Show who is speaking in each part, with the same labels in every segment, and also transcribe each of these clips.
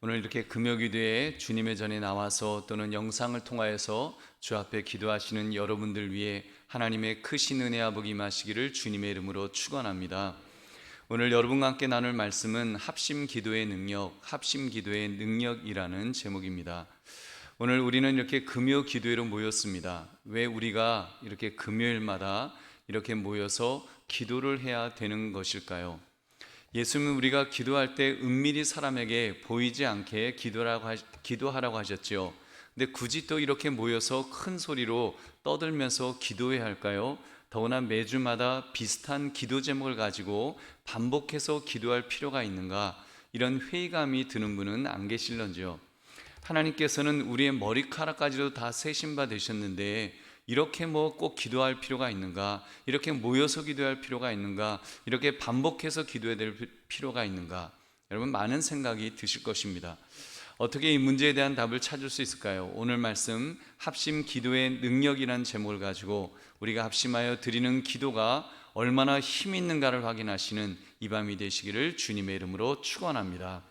Speaker 1: 오늘 이렇게 금요기도에 주님의 전에 나와서 또는 영상을 통하여서 주 앞에 기도하시는 여러분들 위해 하나님의 크신 은혜와 복이 임하시기를 주님의 이름으로 축원합니다. 오늘 여러분과 함께 나눌 말씀은 합심기도의 능력, 합심기도의 능력이라는 제목입니다. 오늘 우리는 이렇게 금요기도회로 모였습니다. 왜 우리가 이렇게 금요일마다 이렇게 모여서 기도를 해야 되는 것일까요? 예수님은 우리가 기도할 때 은밀히 사람에게 보이지 않게 기도하라고 하셨죠. 근데 굳이 또 이렇게 모여서 큰 소리로 떠들면서 기도해야 할까요? 더구나 매주마다 비슷한 기도 제목을 가지고 반복해서 기도할 필요가 있는가? 이런 회의감이 드는 분은 안 계실런지요. 하나님께서는 우리의 머리카락까지도 다 세신 바 되셨는데 이렇게 꼭 기도할 필요가 있는가? 이렇게 모여서 기도할 필요가 있는가? 이렇게 반복해서 기도해야 될 필요가 있는가? 여러분 많은 생각이 드실 것입니다. 어떻게 이 문제에 대한 답을 찾을 수 있을까요? 오늘 말씀 합심 기도의 능력이라는 제목을 가지고 우리가 합심하여 드리는 기도가 얼마나 힘 있는가를 확인하시는 이 밤이 되시기를 주님의 이름으로 축원합니다.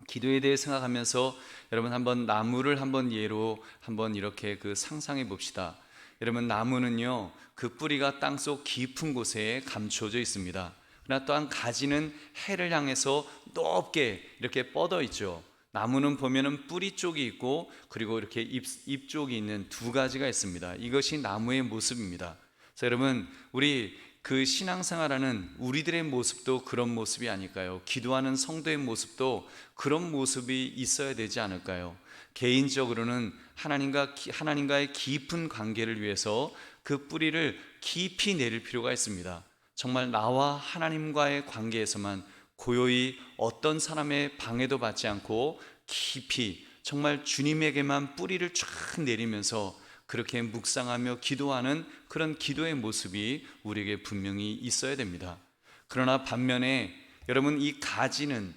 Speaker 1: 기도에 대해 생각하면서 여러분 한번 나무를 한번 예로 한번 이렇게 상상해 봅시다. 여러분 나무는요 그 뿌리가 땅속 깊은 곳에 감춰져 있습니다. 그러나 또한 가지는 해를 향해서 높게 이렇게 뻗어 있죠. 나무는 보면은 뿌리 쪽이 있고 그리고 이렇게 잎 쪽이 있는 두 가지가 있습니다. 이것이 나무의 모습입니다. 그래서 여러분 우리 신앙생활하는 우리들의 모습도 그런 모습이 아닐까요? 기도하는 성도의 모습도 그런 모습이 있어야 되지 않을까요? 개인적으로는 하나님과의 깊은 관계를 위해서 그 뿌리를 깊이 내릴 필요가 있습니다. 정말 나와 하나님과의 관계에서만 고요히 어떤 사람의 방해도 받지 않고 깊이 정말 주님에게만 뿌리를 쫙 내리면서 그렇게 묵상하며 기도하는 그런 기도의 모습이 우리에게 분명히 있어야 됩니다. 그러나 반면에 여러분 이 가지는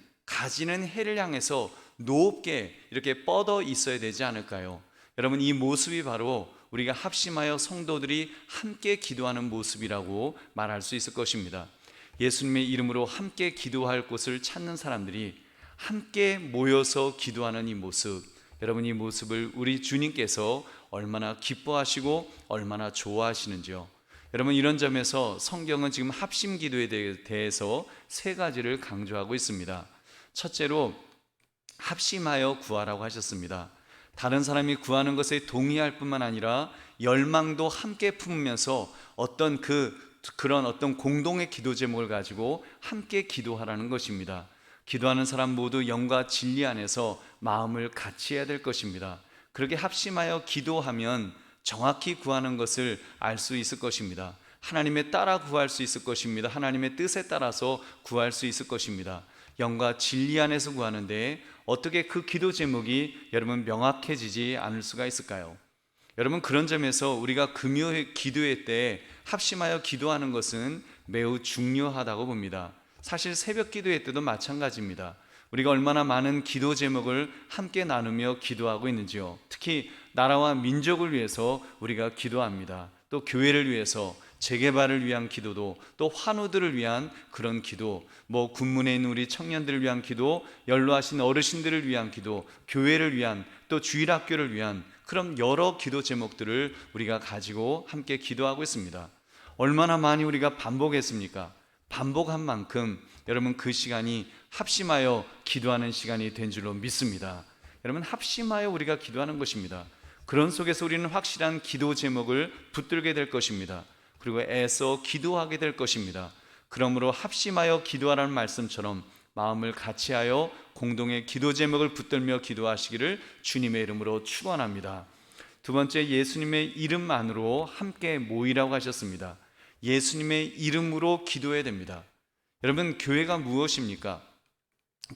Speaker 1: 해를 향해서 높게 이렇게 뻗어 있어야 되지 않을까요? 여러분 이 모습이 바로 우리가 합심하여 성도들이 함께 기도하는 모습이라고 말할 수 있을 것입니다. 예수님의 이름으로 함께 기도할 곳을 찾는 사람들이 함께 모여서 기도하는 이 모습, 여러분 이 모습을 우리 주님께서 얼마나 기뻐하시고 얼마나 좋아하시는지요. 여러분 이런 점에서 성경은 지금 합심 기도에 대해서 세 가지를 강조하고 있습니다. 첫째로 합심하여 구하라고 하셨습니다. 다른 사람이 구하는 것에 동의할 뿐만 아니라 열망도 함께 품으면서 그런 어떤 공동의 기도 제목을 가지고 함께 기도하라는 것입니다. 기도하는 사람 모두 영과 진리 안에서 마음을 같이 해야 될 것입니다. 그렇게 합심하여 기도하면 정확히 구하는 것을 알 수 있을 것입니다. 하나님의 따라 구할 수 있을 것입니다. 하나님의 뜻에 따라서 구할 수 있을 것입니다. 영과 진리 안에서 구하는데 어떻게 그 기도 제목이 여러분 명확해지지 않을 수가 있을까요? 여러분 그런 점에서 우리가 금요 기도회 때 합심하여 기도하는 것은 매우 중요하다고 봅니다. 사실 새벽 기도회 때도 마찬가지입니다. 우리가 얼마나 많은 기도 제목을 함께 나누며 기도하고 있는지요. 특히 나라와 민족을 위해서 우리가 기도합니다. 또 교회를 위해서 재개발을 위한 기도도, 또 환우들을 위한 그런 기도, 군문에 있는 우리 청년들을 위한 기도, 연로하신 어르신들을 위한 기도, 교회를 위한, 또 주일학교를 위한 그런 여러 기도 제목들을 우리가 가지고 함께 기도하고 있습니다. 얼마나 많이 우리가 반복했습니까? 반복한 만큼 여러분 그 시간이 합심하여 기도하는 시간이 된 줄로 믿습니다. 여러분 합심하여 우리가 기도하는 것입니다. 그런 속에서 우리는 확실한 기도 제목을 붙들게 될 것입니다. 그리고 애써 기도하게 될 것입니다. 그러므로 합심하여 기도하라는 말씀처럼 마음을 같이하여 공동의 기도 제목을 붙들며 기도하시기를 주님의 이름으로 축원합니다. 두 번째, 예수님의 이름만으로 함께 모이라고 하셨습니다. 예수님의 이름으로 기도해야 됩니다. 여러분 교회가 무엇입니까?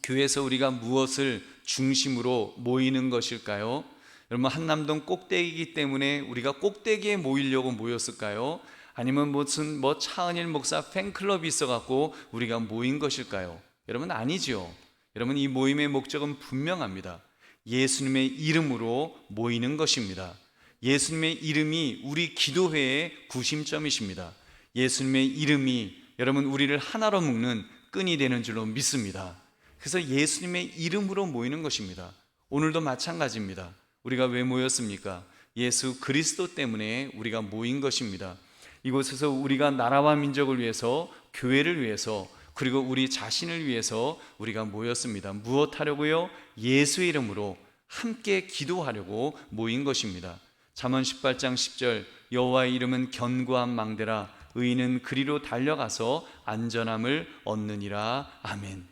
Speaker 1: 교회에서 우리가 무엇을 중심으로 모이는 것일까요? 여러분 한남동 꼭대기이기 때문에 우리가 꼭대기에 모이려고 모였을까요? 아니면 무슨 차은일 목사 팬클럽이 있어갖고 우리가 모인 것일까요? 여러분 아니지요. 여러분 이 모임의 목적은 분명합니다. 예수님의 이름으로 모이는 것입니다. 예수님의 이름이 우리 기도회의 구심점이십니다. 예수님의 이름이 여러분 우리를 하나로 묶는 끈이 되는 줄로 믿습니다. 그래서 예수님의 이름으로 모이는 것입니다. 오늘도 마찬가지입니다. 우리가 왜 모였습니까? 예수 그리스도 때문에 우리가 모인 것입니다. 이곳에서 우리가 나라와 민족을 위해서, 교회를 위해서, 그리고 우리 자신을 위해서 우리가 모였습니다. 무엇하려고요? 예수의 이름으로 함께 기도하려고 모인 것입니다. 잠언 18장 10절, 여호와의 이름은 견고한 망대라, 의인은 그리로 달려가서 안전함을 얻느니라. 아멘.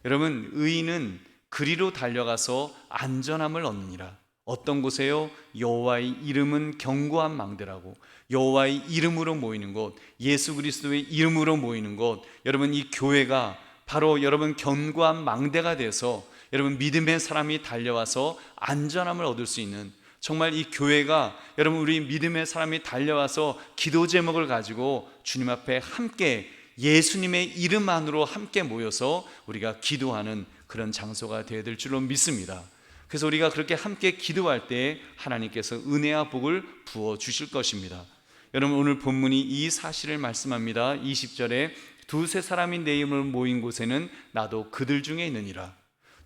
Speaker 1: 여러분, 의인은 그리로 달려가서 안전함을 얻느니라. 어떤 곳에요? 여호와의 이름은 견고한 망대라고. 여호와의 이름으로 모이는 곳, 예수 그리스도의 이름으로 모이는 곳, 여러분 이 교회가 바로 여러분 견고한 망대가 돼서 여러분 믿음의 사람이 달려와서 안전함을 얻을 수 있는, 정말 이 교회가 여러분 우리 믿음의 사람이 달려와서 기도 제목을 가지고 주님 앞에 함께 예수님의 이름 안으로 함께 모여서 우리가 기도하는 그런 장소가 되어야 될 줄로 믿습니다. 그래서 우리가 그렇게 함께 기도할 때 하나님께서 은혜와 복을 부어 주실 것입니다. 여러분 오늘 본문이 이 사실을 말씀합니다. 20절에 두세 사람이 내 이름으로 모인 곳에는 나도 그들 중에 있느니라.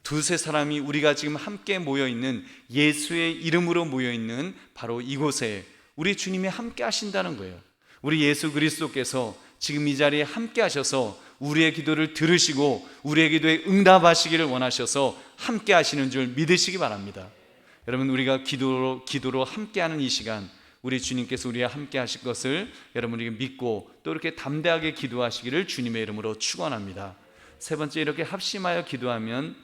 Speaker 1: 두세 사람이 우리가 지금 함께 모여있는, 예수의 이름으로 모여있는 바로 이곳에 우리 주님이 함께 하신다는 거예요. 우리 예수 그리스도께서 지금 이 자리에 함께 하셔서 우리의 기도를 들으시고 우리의 기도에 응답하시기를 원하셔서 함께 하시는 줄 믿으시기 바랍니다. 여러분 우리가 기도로 함께하는 이 시간, 우리 주님께서 우리와 함께 하실 것을 여러분이 믿고 또 이렇게 담대하게 기도하시기를 주님의 이름으로 축원합니다. 세 번째, 이렇게 합심하여 기도하면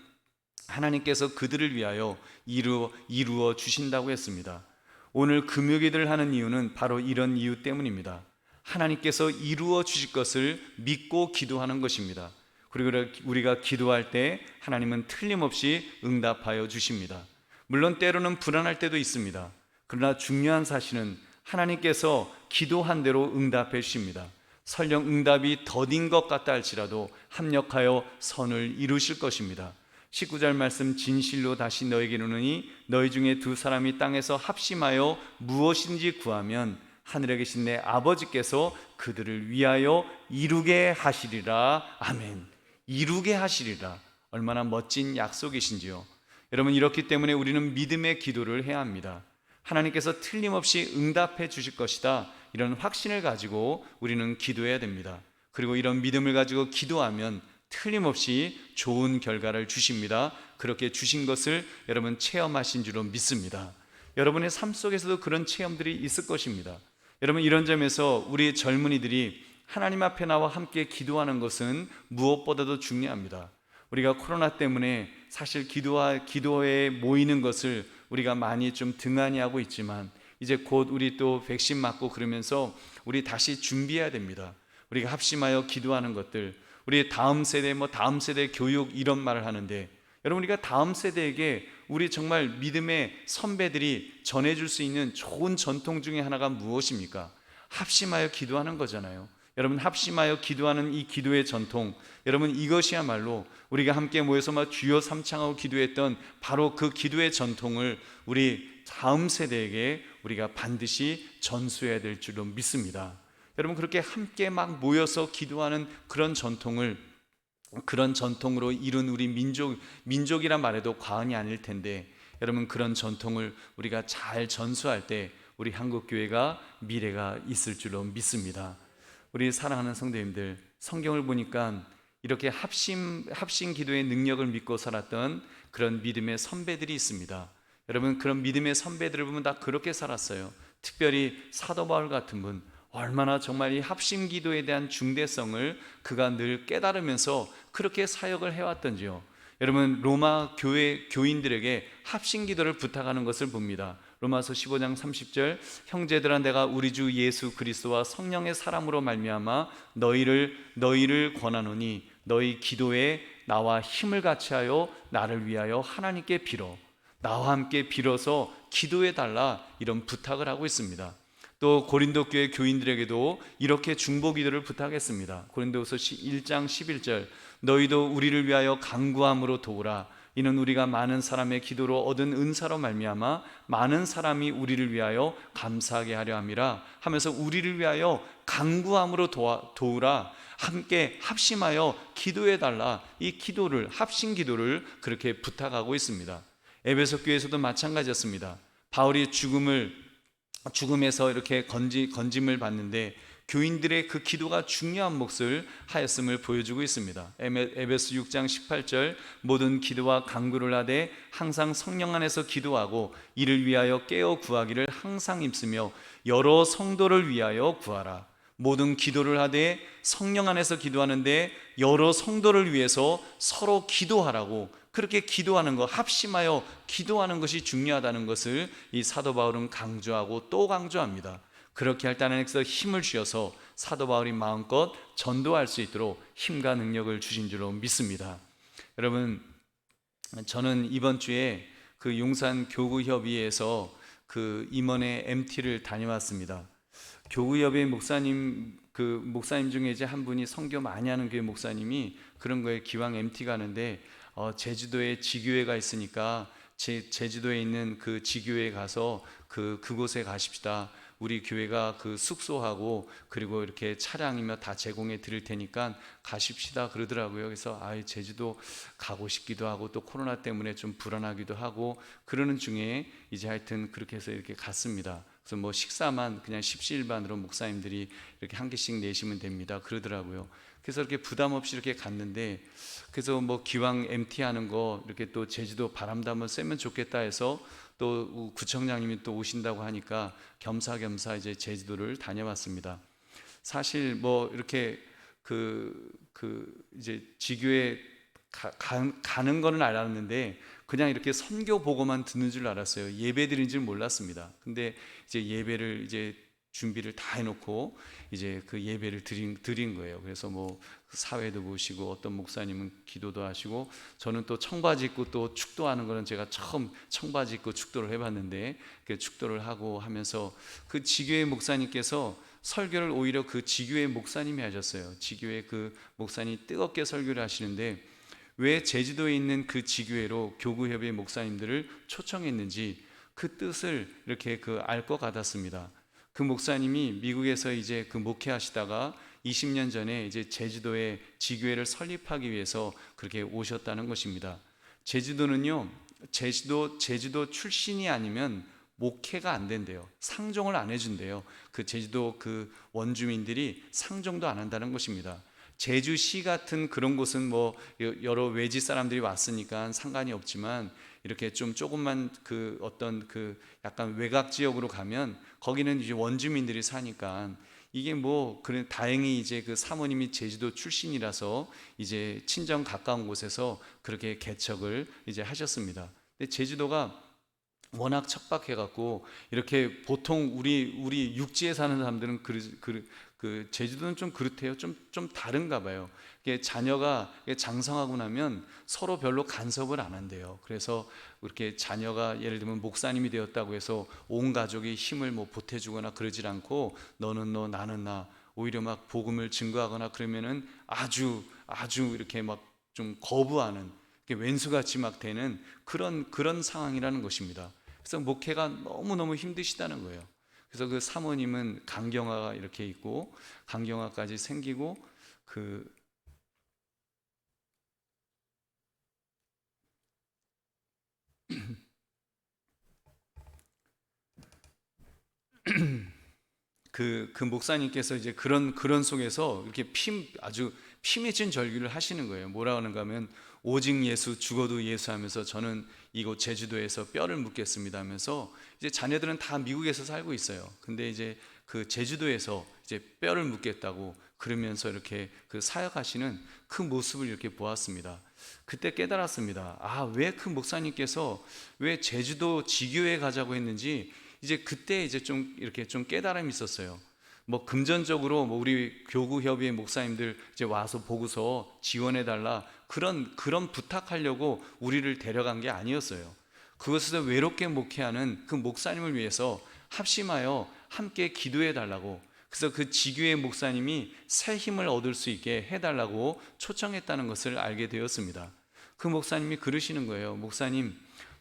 Speaker 1: 하나님께서 그들을 위하여 이루어 주신다고 했습니다. 오늘 금요기도를 하는 이유는 바로 이런 이유 때문입니다. 하나님께서 이루어 주실 것을 믿고 기도하는 것입니다. 그리고 우리가 기도할 때 하나님은 틀림없이 응답하여 주십니다. 물론 때로는 불안할 때도 있습니다. 그러나 중요한 사실은 하나님께서 기도한 대로 응답해 주십니다. 설령 응답이 더딘 것 같다 할지라도 합력하여 선을 이루실 것입니다. 19절 말씀, 진실로 다시 너에게 이르노니 너희 중에 두 사람이 땅에서 합심하여 무엇인지 구하면 하늘에 계신 내 아버지께서 그들을 위하여 이루게 하시리라. 아멘. 이루게 하시리라. 얼마나 멋진 약속이신지요. 여러분 이렇기 때문에 우리는 믿음의 기도를 해야 합니다. 하나님께서 틀림없이 응답해 주실 것이다, 이런 확신을 가지고 우리는 기도해야 됩니다. 그리고 이런 믿음을 가지고 기도하면 틀림없이 좋은 결과를 주십니다. 그렇게 주신 것을 여러분 체험하신 줄로 믿습니다. 여러분의 삶 속에서도 그런 체험들이 있을 것입니다. 여러분 이런 점에서 우리 젊은이들이 하나님 앞에 나와 함께 기도하는 것은 무엇보다도 중요합니다. 우리가 코로나 때문에 사실 기도에 모이는 것을 우리가 많이 좀 등한히 하고 있지만 이제 곧 우리 또 백신 맞고 그러면서 우리 다시 준비해야 됩니다. 우리가 합심하여 기도하는 것들, 우리 다음 세대 다음 세대 교육 이런 말을 하는데, 여러분 우리가 다음 세대에게 우리 정말 믿음의 선배들이 전해줄 수 있는 좋은 전통 중에 하나가 무엇입니까? 합심하여 기도하는 거잖아요. 여러분 합심하여 기도하는 이 기도의 전통, 여러분 이것이야말로 우리가 함께 모여서 주여 삼창하고 기도했던 바로 그 기도의 전통을 우리 다음 세대에게 우리가 반드시 전수해야 될 줄로 믿습니다. 여러분 그렇게 함께 모여서 기도하는 그런 전통으로 이룬 우리 민족이란 말해도 과언이 아닐 텐데, 여러분 그런 전통을 우리가 잘 전수할 때 우리 한국교회가 미래가 있을 줄로 믿습니다. 우리 사랑하는 성도님들, 성경을 보니까 이렇게 합심 기도의 능력을 믿고 살았던 그런 믿음의 선배들이 있습니다. 여러분 그런 믿음의 선배들을 보면 다 그렇게 살았어요. 특별히 사도 바울 같은 분, 얼마나 정말 이 합심 기도에 대한 중대성을 그가 늘 깨달으면서 그렇게 사역을 해왔던지요. 여러분 로마 교회 교인들에게 합심 기도를 부탁하는 것을 봅니다. 로마서 15장 30절, 형제들아 내가 우리 주 예수 그리스도와 성령의 사람으로 말미암아 너희를 권하노니 너희 기도에 나와 힘을 같이하여 나를 위하여 하나님께 빌어. 나와 함께 빌어서 기도해 달라, 이런 부탁을 하고 있습니다. 또 고린도 교회 교인들에게도 이렇게 중보 기도를 부탁했습니다. 고린도후서 1장 11절, 너희도 우리를 위하여 간구함으로 도우라. 이는 우리가 많은 사람의 기도로 얻은 은사로 말미암아 많은 사람이 우리를 위하여 감사하게 하려 함이라 하면서 우리를 위하여 간구함으로 도우라, 함께 합심하여 기도해 달라, 이 기도를, 합심 기도를 그렇게 부탁하고 있습니다. 에베소 교회에서도 마찬가지였습니다. 바울이 죽음에서 이렇게 건짐을 받는데 교인들의 그 기도가 중요한 몫을 하였음을 보여주고 있습니다. 에베소 6장 18절, 모든 기도와 간구를 하되 항상 성령 안에서 기도하고 이를 위하여 깨어 구하기를 항상 힘쓰며 여러 성도를 위하여 구하라. 모든 기도를 하되 성령 안에서 기도하는데 여러 성도를 위해서 서로 기도하라고, 그렇게 기도하는 것, 합심하여 기도하는 것이 중요하다는 것을 이 사도 바울은 강조하고 또 강조합니다. 그렇게 할 때는 힘을 주셔서 사도 바울이 마음껏 전도할 수 있도록 힘과 능력을 주신 줄로 믿습니다. 여러분, 저는 이번 주에 그 용산 교구협의회에서 그 임원회 MT를 다녀왔습니다. 교구협의회 목사님 중에 이제 한 분이 선교 많이 하는 교회 목사님이 그런 거에 기왕 MT 가는데 제주도에 지교회가 있으니까 제주도에 있는 그 지교회에 가서 그곳에 가십시다. 우리 교회가 그 숙소하고 그리고 이렇게 차량이며 다 제공해 드릴 테니까 가십시다 그러더라고요. 그래서 제주도 가고 싶기도 하고 또 코로나 때문에 좀 불안하기도 하고 그러는 중에 이제 하여튼 그렇게 해서 이렇게 갔습니다. 그래서 뭐 식사만 그냥 십시일반으로 목사님들이 이렇게 한 개씩 내시면 됩니다 그러더라고요. 그래서 이렇게 부담 없이 이렇게 갔는데, 그래서 뭐 기왕 MT 하는 거 이렇게 또 제주도 바람도 한번 쐬면 좋겠다 해서 또 구청장님이 또 오신다고 하니까 겸사겸사 이제 제주도를 다녀왔습니다. 사실 뭐 이렇게 이제 지교에 가는 거는 알았는데 그냥 이렇게 선교 보고만 듣는 줄 알았어요. 예배 드린 줄 몰랐습니다. 근데 이제 예배를 이제 준비를 다 해놓고 이제 그 예배를 드린 거예요. 그래서 뭐 사회도 보시고 어떤 목사님은 기도도 하시고, 저는 또 청바지 입고 또 축도하는 거는 제가 처음 청바지 입고 축도를 해봤는데 그 축도를 하고 하면서 그 지교회 목사님께서 설교를 오히려 그 지교회 목사님이 하셨어요. 지교회 그 목사님이 뜨겁게 설교를 하시는데 왜 제주도에 있는 그 지교회로 교구협의 목사님들을 초청했는지 그 뜻을 이렇게 알 것 같았습니다. 그 목사님이 미국에서 이제 목회하시다가 20년 전에 이제 제주도에 지교회를 설립하기 위해서 그렇게 오셨다는 것입니다. 제주도는요, 제주도 출신이 아니면 목회가 안 된대요. 상종을 안 해준대요. 그 제주도 그 원주민들이 상종도 안 한다는 것입니다. 제주시 같은 그런 곳은 뭐 여러 외지 사람들이 왔으니까 상관이 없지만 이렇게 좀 조금만 어떤 약간 외곽 지역으로 가면 거기는 이제 원주민들이 사니까 이게 뭐 그래 다행히 이제 그 사모님이 제주도 출신이라서 이제 친정 가까운 곳에서 그렇게 개척을 이제 하셨습니다. 근데 제주도가 워낙 척박해갖고 이렇게 보통 우리 육지에 사는 사람들은 제주도는 좀 그렇대요. 좀 다른가 봐요. 자녀가 장성하고 나면 서로 별로 간섭을 안 한대요. 그래서 이렇게 자녀가 예를 들면 목사님이 되었다고 해서 온 가족이 힘을 뭐 보태주거나 그러질 않고 너는 너 나는 나, 오히려 막 복음을 증거하거나 그러면은 아주 이렇게 막 좀 거부하는, 왼수같이 막 되는 그런 상황이라는 것입니다. 그래서 목회가 너무너무 힘드시다는 거예요. 그래서 그 사모님은 강경화가 이렇게 있고 강경화까지 생기고 그 목사님께서 이제 그런 속에서 이렇게 아주 피 맺힌 절규를 하시는 거예요. 뭐라 하는가 하면 오직 예수, 죽어도 예수 하면서 저는 이곳 제주도에서 뼈를 묻겠습니다 하면서, 이제 자녀들은 다 미국에서 살고 있어요. 근데 이제 그 제주도에서 이제 뼈를 묻겠다고 그러면서 이렇게 사역하시는 그 모습을 이렇게 보았습니다. 그때 깨달았습니다. 왜 그 목사님께서 왜 제주도 지교회 가자고 했는지 이제 그때 이제 좀 이렇게 좀 깨달음이 있었어요. 뭐 금전적으로 뭐 우리 교구협의회 목사님들 이제 와서 보고서 지원해달라 그런 부탁하려고 우리를 데려간 게 아니었어요. 그것에서 외롭게 목회하는 그 목사님을 위해서 합심하여 함께 기도해달라고, 그래서 그 지교회 목사님이 새 힘을 얻을 수 있게 해달라고 초청했다는 것을 알게 되었습니다. 그 목사님이 그러시는 거예요.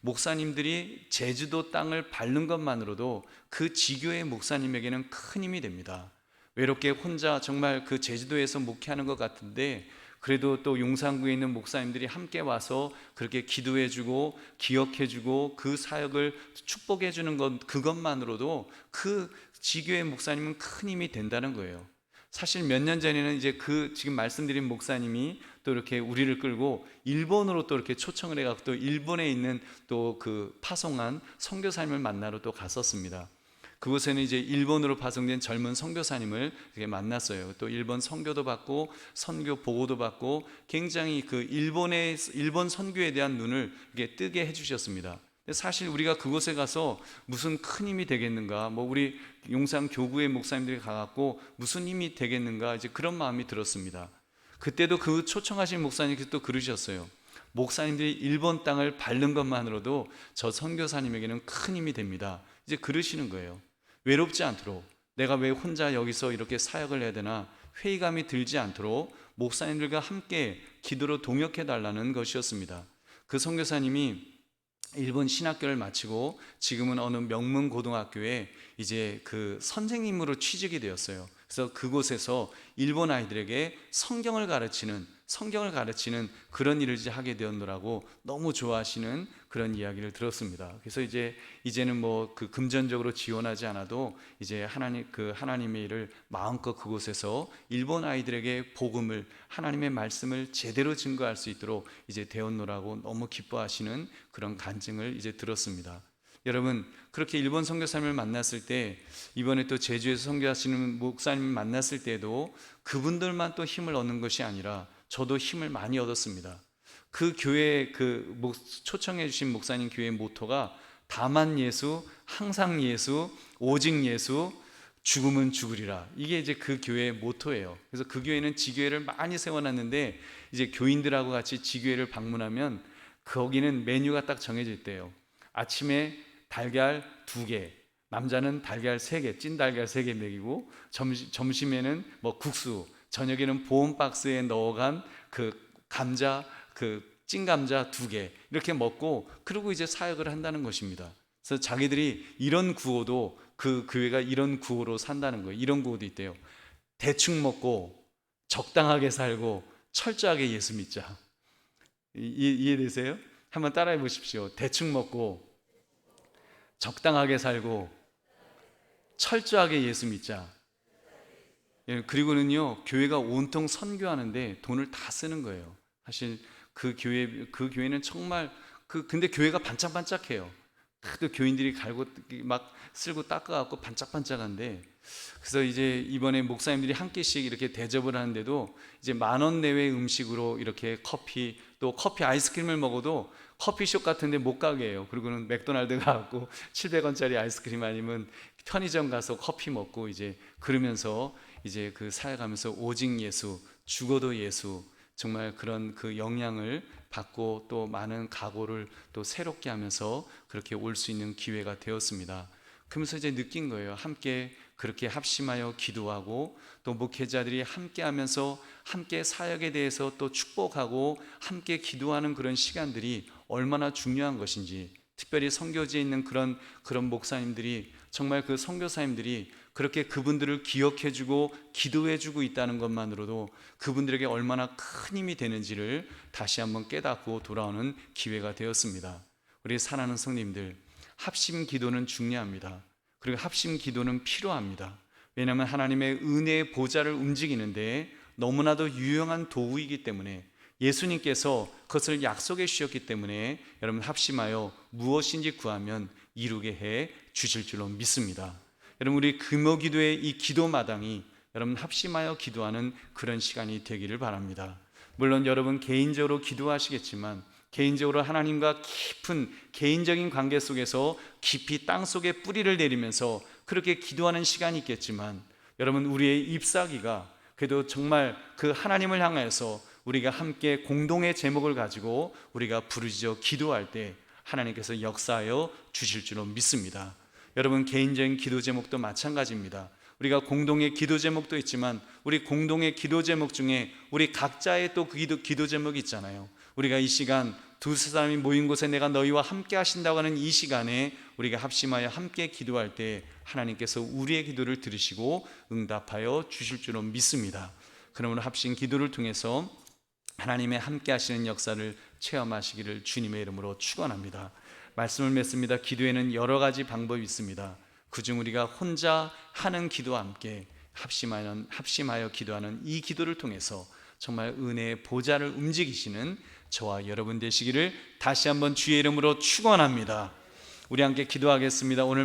Speaker 1: 목사님들이 제주도 땅을 밟는 것만으로도 그 지교의 목사님에게는 큰 힘이 됩니다. 외롭게 혼자 정말 그 제주도에서 목회하는 것 같은데, 그래도 또 용산구에 있는 목사님들이 함께 와서 그렇게 기도해주고 기억해주고 그 사역을 축복해주는 것, 그것만으로도 그 지교의 목사님은 큰 힘이 된다는 거예요. 사실 몇 년 전에는 이제 그 지금 말씀드린 목사님이 또 이렇게 우리를 끌고 일본으로 또 이렇게 초청을 해갖고 또 일본에 있는 또 그 파송한 선교사님을 만나러 또 갔었습니다. 그곳에는 이제 일본으로 파송된 젊은 선교사님을 이렇게 만났어요. 또 일본 선교도 받고 선교 보고도 받고 굉장히 그 일본 선교에 대한 눈을 이렇게 뜨게 해주셨습니다. 사실 우리가 그곳에 가서 무슨 큰 힘이 되겠는가, 뭐 우리 용산 교구의 목사님들이 가갖고 무슨 힘이 되겠는가, 이제 그런 마음이 들었습니다. 그때도 그 초청하신 목사님께서 또 그러셨어요. 목사님들이 일본 땅을 밟는 것만으로도 저 선교사님에게는 큰 힘이 됩니다. 이제 그러시는 거예요. 외롭지 않도록, 내가 왜 혼자 여기서 이렇게 사역을 해야 되나 회의감이 들지 않도록 목사님들과 함께 기도로 동역해 달라는 것이었습니다. 그 선교사님이 일본 신학교를 마치고 지금은 어느 명문 고등학교에 이제 그 선생님으로 취직이 되었어요. 그래서 그곳에서 일본 아이들에게 성경을 가르치는 그런 일을 이제 하게 되었노라고 너무 좋아하시는 그런 이야기를 들었습니다. 그래서 이제는 뭐 그 금전적으로 지원하지 않아도 이제 하나님의 일을 마음껏 그곳에서 일본 아이들에게 복음을, 하나님의 말씀을 제대로 증거할 수 있도록 이제 되었노라고 너무 기뻐하시는 그런 간증을 이제 들었습니다. 여러분, 그렇게 일본 선교사님을 만났을 때, 이번에 또 제주에서 선교하시는 목사님을 만났을 때도 그분들만 또 힘을 얻는 것이 아니라 저도 힘을 많이 얻었습니다. 그 교회 초청해 주신 목사님 교회의 모토가 다만 예수, 항상 예수, 오직 예수, 죽으면 죽으리라. 이게 이제 그 교회의 모토예요. 그래서 그 교회는 지교회를 많이 세워놨는데, 이제 교인들하고 같이 지교회를 방문하면 거기는 메뉴가 딱 정해져 있대요. 아침에 달걀 2개, 남자는 달걀 3개, 찐 달걀 3개 먹이고, 점심에는 뭐 국수, 저녁에는 보온 박스에 넣어간 그 감자, 그 찐 감자 2개 이렇게 먹고, 그리고 이제 사역을 한다는 것입니다. 그래서 자기들이 이런 구호도, 그 교회가 이런 구호로 산다는 거예요. 이런 구호도 있대요. 대충 먹고 적당하게 살고 철저하게 예수 믿자. 이해되세요? 한번 따라해 보십시오. 대충 먹고 적당하게 살고 철저하게 예수 믿자. 그리고는요, 교회가 온통 선교하는데 돈을 다 쓰는 거예요. 사실 그 교회는 정말 근데 교회가 반짝반짝해요. 또 교인들이 갈고 막 쓸고 닦아갖고 반짝반짝한데, 그래서 이제 이번에 목사님들이 한 끼씩 이렇게 대접을 하는데도 이제 10,000원 내외 음식으로 이렇게 또 커피 아이스크림을 먹어도 커피숍 같은데 못 가게 해요. 그리고는 맥도날드 가갖고 700원짜리 아이스크림 아니면 편의점 가서 커피 먹고 이제 그러면서 이제 그 사역하면서 오직 예수, 죽어도 예수, 정말 그런 그 영향을 받고 또 많은 각오를 또 새롭게 하면서 그렇게 올 수 있는 기회가 되었습니다. 그러면서 이제 느낀 거예요. 함께 그렇게 합심하여 기도하고 또 목회자들이 함께 하면서 함께 사역에 대해서 또 축복하고 함께 기도하는 그런 시간들이 얼마나 중요한 것인지, 특별히 선교지에 있는 그런 목사님들이, 정말 그 선교사님들이 그렇게 그분들을 기억해주고 기도해주고 있다는 것만으로도 그분들에게 얼마나 큰 힘이 되는지를 다시 한번 깨닫고 돌아오는 기회가 되었습니다. 우리 사랑하는 성님들, 합심 기도는 중요합니다. 그리고 합심 기도는 필요합니다. 왜냐하면 하나님의 은혜의 보좌를 움직이는데 너무나도 유용한 도구이기 때문에, 예수님께서 그것을 약속해 주셨기 때문에 여러분, 합심하여 무엇인지 구하면 이루게 해 주실 줄로 믿습니다. 여러분, 우리 금요기도의 이 기도마당이 여러분 합심하여 기도하는 그런 시간이 되기를 바랍니다. 물론 여러분 개인적으로 기도하시겠지만, 개인적으로 하나님과 깊은 개인적인 관계 속에서 깊이 땅속에 뿌리를 내리면서 그렇게 기도하는 시간이 있겠지만, 여러분 우리의 잎사귀가 그래도 정말 그 하나님을 향해서 우리가 함께 공동의 제목을 가지고 우리가 부르짖어 기도할 때 하나님께서 역사하여 주실 줄로 믿습니다. 여러분 개인적인 기도 제목도 마찬가지입니다. 우리가 공동의 기도 제목도 있지만, 우리 공동의 기도 제목 중에 우리 각자의 또 기도 제목이 있잖아요. 우리가 이 시간 두세 사람이 모인 곳에 내가 너희와 함께 하신다고 하는 이 시간에 우리가 합심하여 함께 기도할 때 하나님께서 우리의 기도를 들으시고 응답하여 주실 줄로 믿습니다. 그러므로 합심 기도를 통해서 하나님의 함께 하시는 역사를 체험하시기를 주님의 이름으로 축원합니다. 말씀을 맺습니다. 기도에는 여러 가지 방법이 있습니다. 그중 우리가 혼자 하는 기도와 함께 합심하여 기도하는 이 기도를 통해서 정말 은혜의 보좌를 움직이시는 저와 여러분 되시기를 다시 한번 주의 이름으로 축원합니다. 우리 함께 기도하겠습니다. 오늘